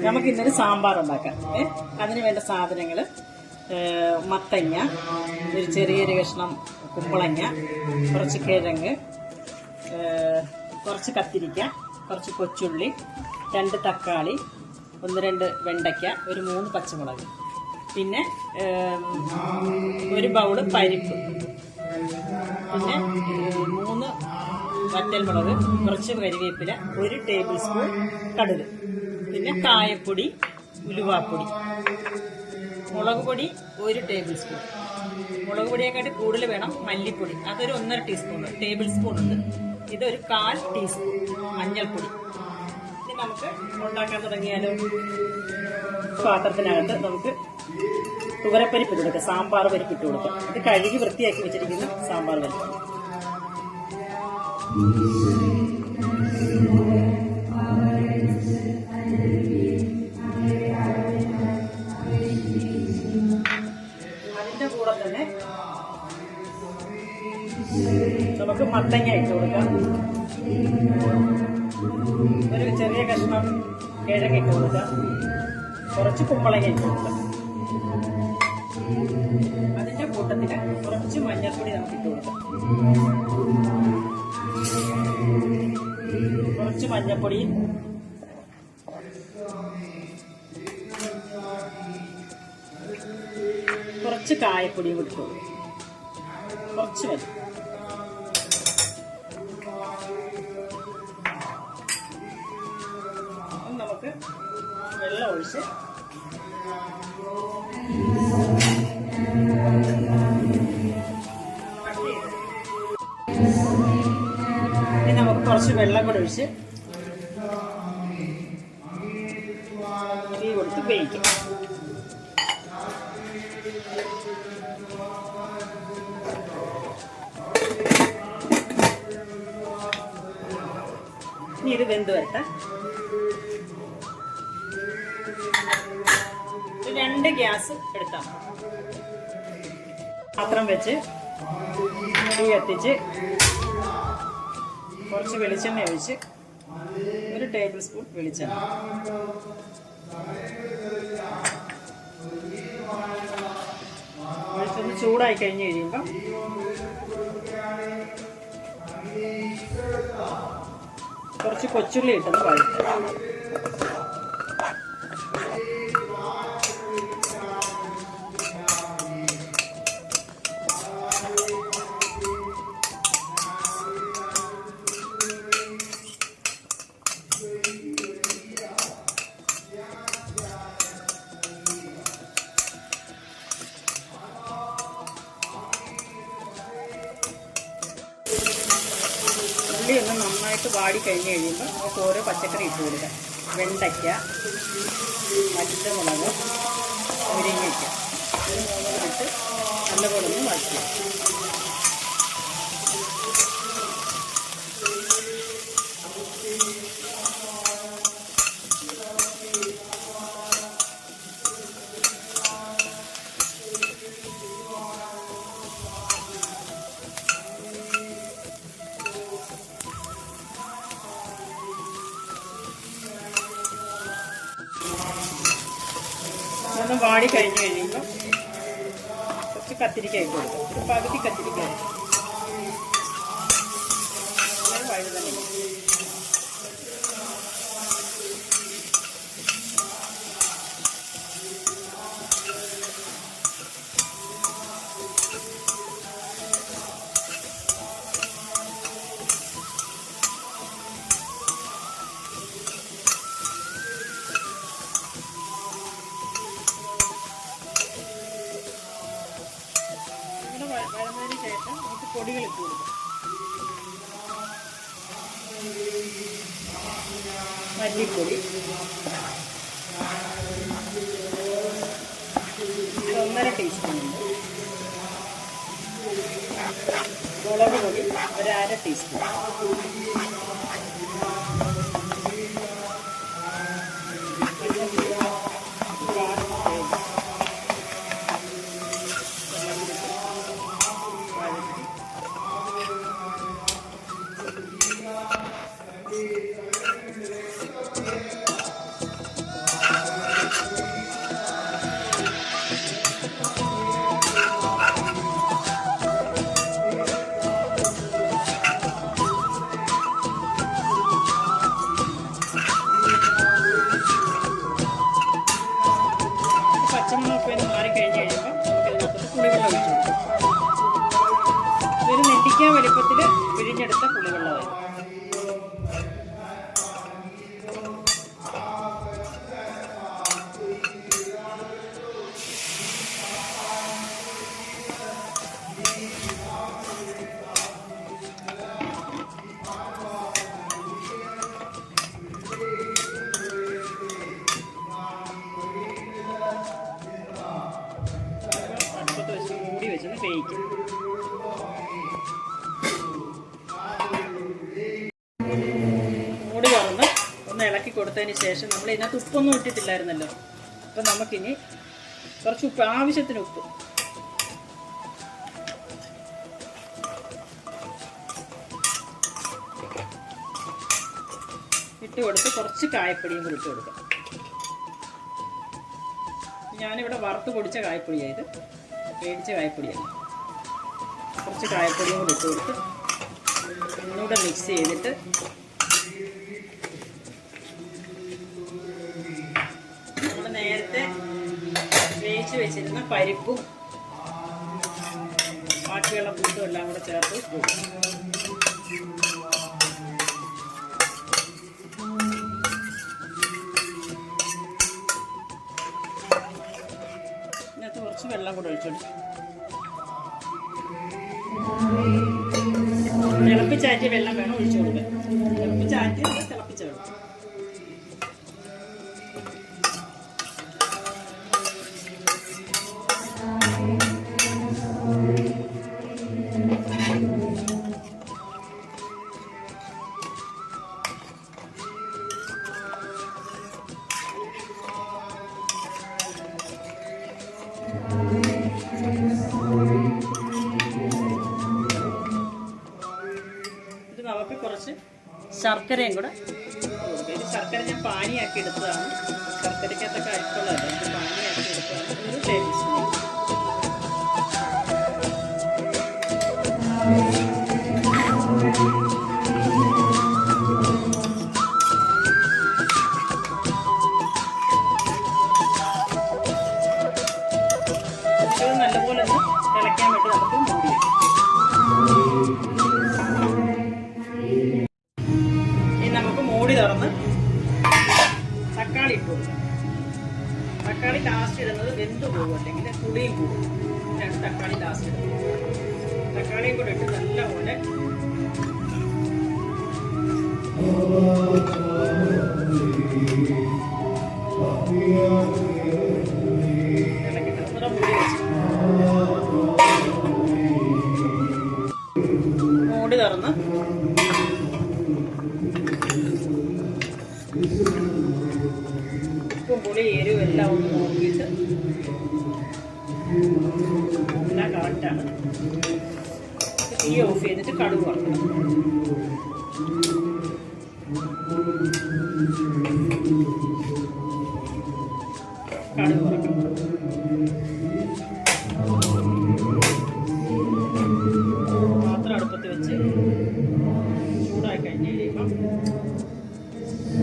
നമുക്ക് ഇന്നൊരു സാമ്പാർ ഉണ്ടാക്കാം. അതിന് വേണ്ട സാധനങ്ങൾ: മത്തങ്ങ, ഒരു ചെറിയൊരു കഷ്ണം കുമ്പളങ്ങ, കുറച്ച് കിഴങ്ങ്, കുറച്ച് കത്തിരിക്ക, കുറച്ച് കൊച്ചുള്ളി, 2 തക്കാളി, 1-2 വെണ്ടയ്ക്ക, ഒരു 3 പച്ചമുളക്, പിന്നെ ഒരു ബൗള് പരിപ്പ്, പിന്നെ 3 വറ്റൽമുളക്, കുറച്ച് കരിവേപ്പില, 1 ടേബിൾ സ്പൂൺ കടുക്, പിന്നെ കായപ്പൊടി, ഉലുവാപ്പൊടി, മുളക് പൊടി 1 ടേബിൾ സ്പൂൺ. മുളക് പൊടിയെക്കാട്ടി കൂടുതൽ വേണം. മല്ലിപ്പൊടി അതൊരു 1.5 ടേബിൾ സ്പൂൺ ഉണ്ട്. ഇതൊരു 1/4 ടീസ്പൂൺ മഞ്ഞൾപ്പൊടി. ഇനി നമുക്ക് ഉണ്ടാക്കാൻ തുടങ്ങിയാലോ. പാത്രത്തിനകത്ത് നമുക്ക് തുവരപ്പരിപ്പ് ഇട്ട് കൊടുക്കാം, സാമ്പാർ പരിപ്പ് ഇട്ട് കൊടുക്കാം. ഇത് കഴുകി വൃത്തിയാക്കി വെച്ചിരിക്കുന്ന സാമ്പാർ പരിപ്പ്. അതിന്റെ കൂടെ തന്നെ നമുക്ക് മത്തങ്ങ ഇട്ട് കൊടുക്കാം. ഒരു ചെറിയ കഷ്ണം കിഴങ്ങ് ഇട്ട് കൊടുക്കാം. കുറച്ച് കുമ്പളങ്ങ ഇട്ട് കൊടുക്കാം. അതിന്റെ കൂട്ടത്തിന് കുറച്ച് മഞ്ഞൾപ്പൊടി നമുക്ക് ഇട്ട് കൊടുക്കാം. കുറച്ച് മഞ്ഞൾപ്പൊടി, കുറച്ച് കായപ്പൊടിയും ഇട്ട് കൊടുക്കും. കുറച്ച് മതി. നമുക്ക് വെള്ളം ഒഴിച്ച് ഇനി നമുക്ക് കുറച്ച് വെള്ളം കൂടെ ഒഴിച്ച് തീ കൊടുത്ത് വേവിക്കാം. ഇനി ഇത് വെന്ത് വരട്ടെ. 2 ഗ്യാസ് എടുത്താൽ പാത്രം വെച്ച് തീ കത്തിച്ച് കുറച്ച് വെളിച്ചെണ്ണ ഒഴിച്ച് 1 ടേബിൾ സ്പൂൺ വെളിച്ചെണ്ണ, ഒഴിച്ചൊന്ന് ചൂടായി കഴിഞ്ഞ് കഴിയുമ്പം കുറച്ച് കൊച്ചുള്ളി ഇട്ടൊന്ന് വഴറ്റുക. ഉള്ളി ഒന്ന് നന്നായിട്ട് വാടി കഴിഞ്ഞ് കഴിയുമ്പോൾ നമുക്ക് ഓരോ പച്ചക്കറി ഇട്ട് കൊടുക്കാം. വെണ്ടയ്ക്ക, പച്ചമുളക്, മുരിങ്ങയ്ക്ക, ഒരു 3 ഇട്ട് നല്ലപോലെ ഒന്ന് വഴറ്റുക. ഒന്ന് വാടി കഴിഞ്ഞ് കഴിയുമ്പോൾ കുറച്ച് കത്തിരിക്ക ഇട്ട് കൊടുക്കും. ഒരു പകുതി കത്തിരിക്ക, വഴുതന, വഴന്നതിന് ശേഷം നമുക്ക് പൊടികൾ ഇട്ട് കൊടുക്കാം. മല്ലിപ്പൊടി 1.5 ടീസ്പൂൺ ഉണ്ട്. മുളക് പൊടി 1/2 ടീസ്പൂൺ. പിഴിഞ്ഞെടുത്ത പുളിവെള്ളമായിരുന്നു. മൂടി വെച്ചൊന്ന് വേവിക്കും. മൂടി തുറന്ന് ഒന്ന് ഇളക്കി കൊടുത്തതിന് ശേഷം നമ്മൾ ഇതിനകത്ത് ഉപ്പൊന്നും ഇട്ടിട്ടില്ലായിരുന്നല്ലോ. അപ്പം നമുക്കിനി കുറച്ച് ഉപ്പ്, ആവശ്യത്തിന് ഉപ്പ്, ഇട്ട് കൊടുത്ത് കുറച്ച് കായപ്പൊടിയും കൂടി ഇട്ട് കൊടുക്കാം. ഞാനിവിടെ വറുത്ത് പൊടിച്ച കായപ്പൊടിയായത്, മേടിച്ച കായപ്പൊടിയല്ല. കുറച്ച് കായപ്പൊടിയും കൂടി ഇട്ട് കൊടുത്ത് ഒന്നുകൂടെ മിക്സ് ചെയ്തിട്ട് നമ്മൾ നേരത്തെ വേവിച്ച് വെച്ചിരുന്ന പരിപ്പും ബാക്കിയുള്ള കൂട്ടും എല്ലാം കൂടെ ചേർത്ത് കൊടുക്കും. ഇതിനകത്ത് കുറച്ച് വെള്ളം കൂടെ ഒഴിച്ചോളൂ. തിളപ്പിച്ചാറ്റിയ വെള്ളം വേണം ഒഴിച്ചു കൊടുക്കാൻ. തിളപ്പിച്ചാറ്റി തിളപ്പിച്ച വെള്ളം. നമുക്ക് കുറച്ച് ശർക്കരയും കൂടെ കൊടുക്കുക. ശർക്കര ഞാൻ പാനിയാക്കി എടുത്തതാണ്. ശർക്കരയ്ക്കകത്തൊക്കെ അരിപ്പുള്ളതല്ല, ഇത് പാനിയാക്കി എടുത്തതാണ്. ഒരു ടേബിൾ സ്പൂൺ. ഇത് നല്ലപോലെ ഒന്ന് തിളയ്ക്കാൻ വേണ്ടി നമുക്ക് മൂടി വെക്കാം. മൂടി തുറന്ന് തക്കാളി ഇട്ട് കൊടുക്കും. തക്കാളി ലാസ്റ്റ് ഇടുന്നത് വെന്ത് പോകും, അല്ലെങ്കിൽ പുളിയും കൂടും. രണ്ട് തക്കാളി ലാസ്റ്റ് ഇടുന്നത്. തക്കാളിയും കൂടെ ഇട്ട് നല്ലപോലെ മൂടി തുറന്ന് ഉപ്പും പുളി എരിവും എല്ലാം ഒന്ന് നോക്കിയിട്ട് എല്ലാം കറക്റ്റാണ്. തീ ഓഫ് ചെയ്തിട്ട് കടുക് വറക്കണം. കടുക് വറക്കണം. പാത്രം അടുപ്പത്ത് വെച്ച് ചൂടായി കഴിഞ്ഞ് കഴിയുമ്പം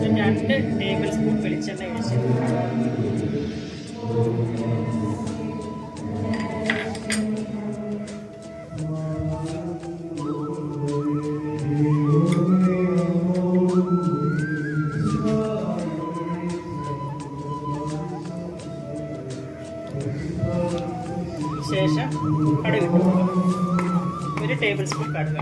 2 ടേബിൾ സ്പൂൺ വെളിച്ചെണ്ണ ഒഴിച്ച് ശേഷം കടുക് ഇട്ട് കൊടുക്കാം. 1 ടേബിൾ സ്പൂൺ കടുക്.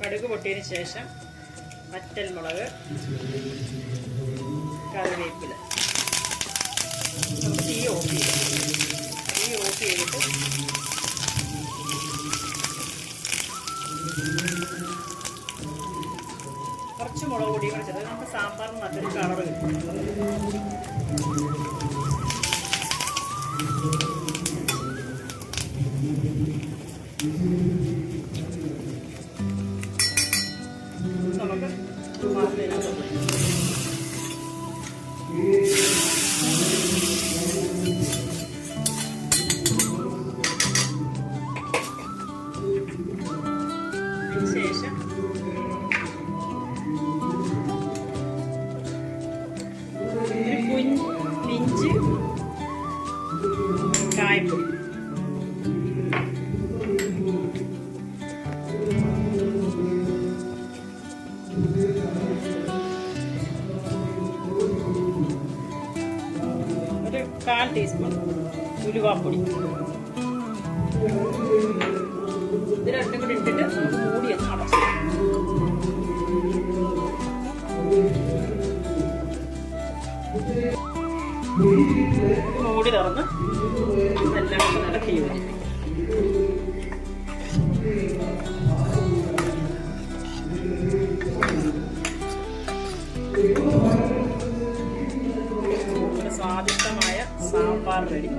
കടുക് പൊട്ടിയതിന് ശേഷം വറ്റൽമുളക്, കറിവേപ്പില. നമുക്ക് തീ ഓഫ് ചെയ്തിട്ട് കുറച്ച് മുളക് പൊടിയും കൂടെ ചേർത്ത് നമുക്ക് സാമ്പാറിന് നല്ലൊരു കളർ കിട്ടും. നമുക്ക് മാറിനകത്ത് ശേഷം ഒരു പിഞ്ച് കായപ്പൊടി, ഒരു 1/4 ടീസ്പൂൺ ഉലുവാപ്പൊടി. ഇത് രണ്ടും കൂടി ഇട്ടിട്ട് നമുക്ക് മൂടി ഒന്ന് അടച്ചു മൂടി തുറന്ന് ഇതെല്ലാം കൂടെ ഇളക്കി യോജിപ്പിക്കും. സ്വാദിഷ്ടമായ സാമ്പാർ റെഡി.